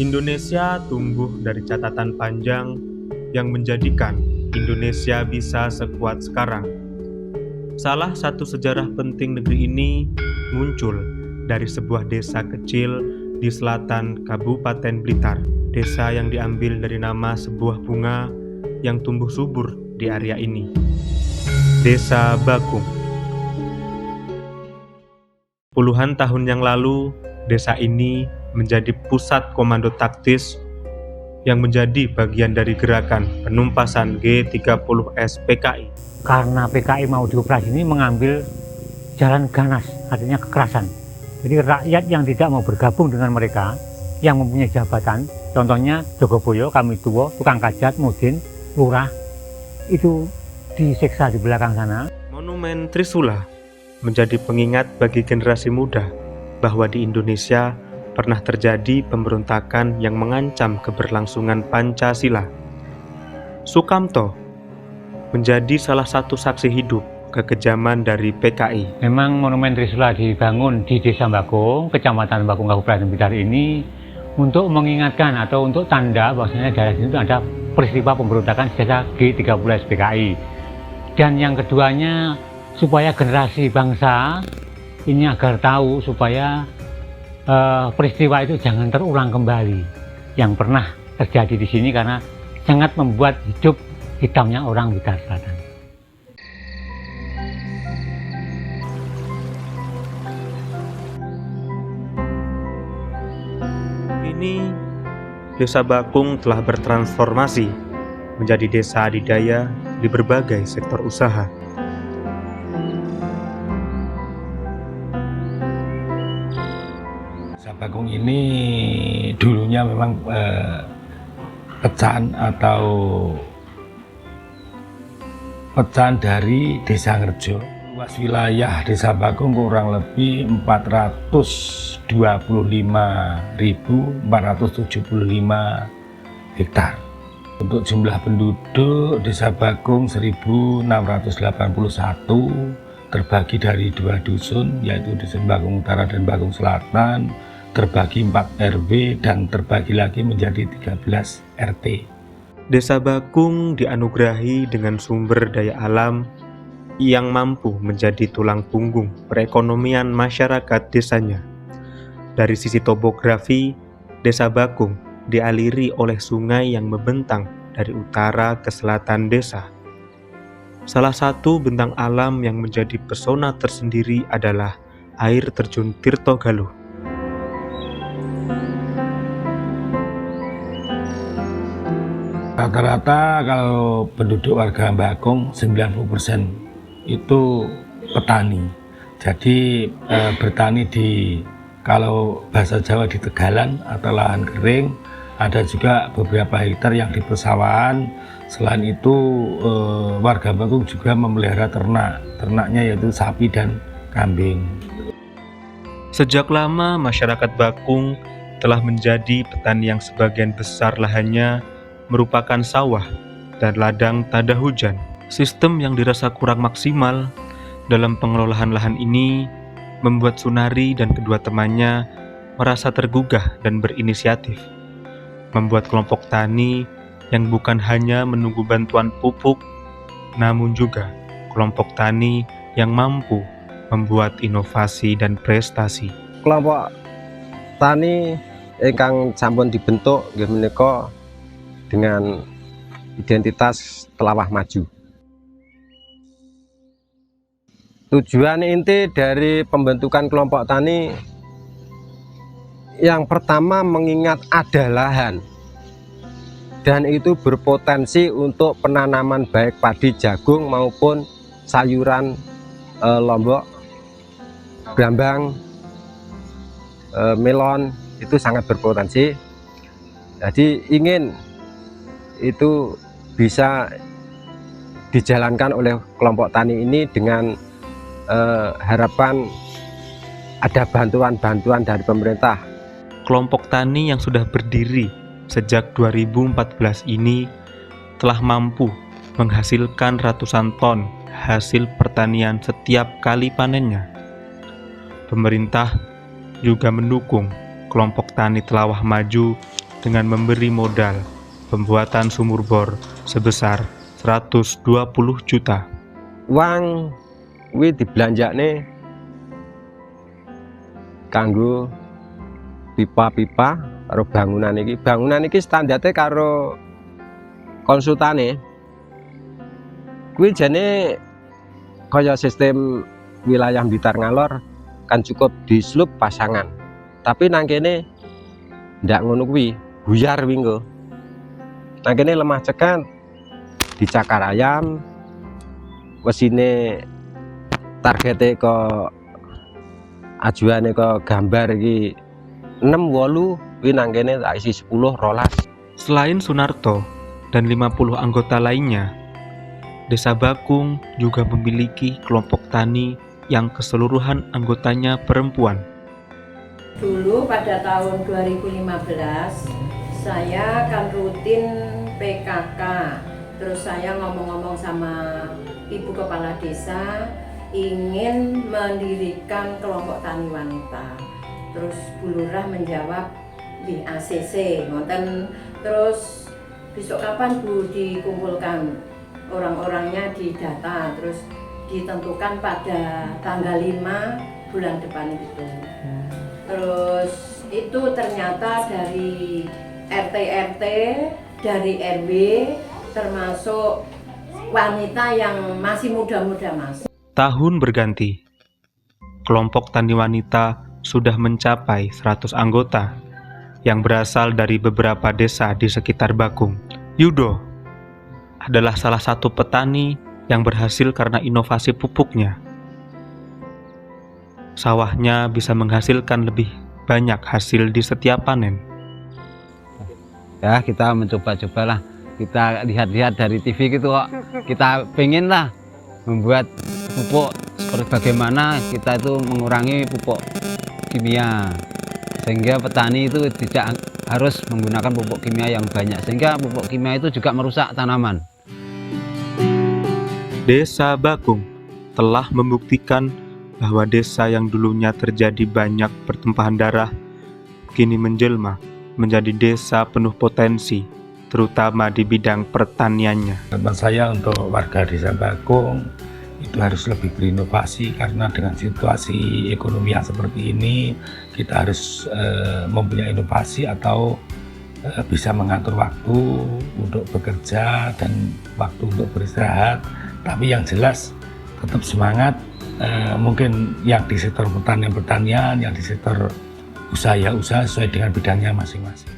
Indonesia tumbuh dari catatan panjang yang menjadikan Indonesia bisa sekuat sekarang. Salah satu sejarah penting negeri ini muncul dari sebuah desa kecil di selatan Kabupaten Blitar. Desa yang diambil dari nama sebuah bunga yang tumbuh subur di area ini. Desa Bakung. Puluhan tahun yang lalu, desa ini menjadi pusat komando taktis yang menjadi bagian dari gerakan penumpasan G30S PKI. Karena PKI mau dioperasi ini mengambil jalan ganas, artinya kekerasan. Jadi rakyat yang tidak mau bergabung dengan mereka, yang mempunyai jabatan, contohnya Jogoboyo, Kamituwo, tukang kajat, mudin, lurah, itu disiksa di belakang sana. Monumen Trisula menjadi pengingat bagi generasi muda bahwa di Indonesia pernah terjadi pemberontakan yang mengancam keberlangsungan Pancasila. Sukamto menjadi salah satu saksi hidup kekejaman dari PKI. Memang Monumen Trisula dibangun di Desa Bakung, Kecamatan Bakung, Kabupaten Blitar ini untuk mengingatkan atau untuk tanda bahwasanya daerah sini itu ada peristiwa pemberontakan sejak G30S PKI. Dan yang keduanya supaya generasi bangsa ini agar tahu supaya peristiwa itu jangan terulang kembali yang pernah terjadi di sini karena sangat membuat hidup hitamnya orang Blitar Selatan. Kini, Desa Bakung telah bertransformasi menjadi desa adidaya di berbagai sektor usaha. Desa Bakung ini dulunya memang pecahan dari Desa Ngerjo. Luas wilayah Desa Bakung kurang lebih 425.475 hektar. Untuk jumlah penduduk Desa Bakung 1.681, terbagi dari 2 dusun, yaitu Dusun Bakung Utara dan Bakung Selatan, terbagi 4 RW dan terbagi lagi menjadi 13 RT. Desa Bakung dianugerahi dengan sumber daya alam yang mampu menjadi tulang punggung perekonomian masyarakat desanya. Dari sisi topografi, Desa Bakung dialiri oleh sungai yang membentang dari utara ke selatan desa. Salah satu bentang alam yang menjadi pesona tersendiri adalah air terjun Tirto Galuh. Rata-rata kalau penduduk warga Bakung 90% itu petani. Jadi bertani kalau bahasa Jawa di tegalan atau lahan kering, ada juga beberapa hektar yang di persawahan. Selain itu warga Bakung juga memelihara ternaknya yaitu sapi dan kambing. Sejak lama masyarakat Bakung telah menjadi petani yang sebagian besar lahannya merupakan sawah dan ladang tada hujan. Sistem yang dirasa kurang maksimal dalam pengelolaan lahan ini membuat Sunari dan kedua temannya merasa tergugah dan berinisiatif, membuat kelompok tani yang bukan hanya menunggu bantuan pupuk, namun juga kelompok tani yang mampu membuat inovasi dan prestasi. Kelompok tani ingkang sampun dibentuk nggih menika dengan identitas Telawah Maju. Tujuan inti dari pembentukan kelompok tani yang pertama mengingat ada lahan dan itu berpotensi untuk penanaman baik padi jagung maupun sayuran lombok, brambang, melon, itu sangat berpotensi. Jadi ingin itu bisa dijalankan oleh kelompok tani ini dengan harapan ada bantuan-bantuan dari pemerintah. Kelompok tani yang sudah berdiri sejak 2014 ini telah mampu menghasilkan ratusan ton hasil pertanian setiap kali panennya. Pemerintah juga mendukung kelompok tani Telawah Maju dengan memberi modal pembuatan sumur bor sebesar 120 juta. Uang kuwi dibelanjakne kanggo pipa-pipa karo bangunan iki. Bangunan iki standarte karo konsultane kuwi jane kaya sistem wilayah Blitar Ngalor kan cukup di slup pasangan. Tapi nang kene ndak ngono kuwi, buyar kuwi nggo. Nang kene lemah cekan dicakar ayam, mesine targete kok ajuane kok gambar iki 6 8 kuwi nang kene tak isi 10 12. Selain Sunarto dan 50 anggota lainnya, Desa Bakung juga memiliki kelompok tani yang keseluruhan anggotanya perempuan. Dulu pada tahun 2015 saya kan rutin PKK, terus saya ngomong-ngomong sama Ibu Kepala Desa ingin mendirikan kelompok tani wanita. Terus Bu Lurah menjawab di ACC, ngoten. Terus besok kapan Bu dikumpulkan orang-orangnya di data, terus ditentukan pada tanggal 5 bulan depan itu. Terus itu ternyata dari RT-RT, dari RW, termasuk wanita yang masih muda-muda Mas. Tahun berganti, kelompok tani wanita sudah mencapai 100 anggota yang berasal dari beberapa desa di sekitar Bakung. Yudo adalah salah satu petani yang berhasil karena inovasi pupuknya. Sawahnya bisa menghasilkan lebih banyak hasil di setiap panen. Ya, kita mencoba-cobalah, kita lihat-lihat dari TV gitu kok. Kita pengen lah membuat pupuk seperti bagaimana kita itu mengurangi pupuk kimia, sehingga petani itu tidak harus menggunakan pupuk kimia yang banyak, sehingga pupuk kimia itu juga merusak tanaman. Desa Bakung telah membuktikan bahwa desa yang dulunya terjadi banyak pertumpahan darah kini menjelma menjadi desa penuh potensi, terutama di bidang pertaniannya. Harapan saya untuk warga Desa Bakung itu harus lebih berinovasi, karena dengan situasi ekonomi yang seperti ini kita harus mempunyai inovasi atau bisa mengatur waktu untuk bekerja dan waktu untuk beristirahat. Tapi yang jelas tetap semangat, mungkin yang di sektor pertanian, yang di sektor usaha sesuai dengan bidangnya masing-masing.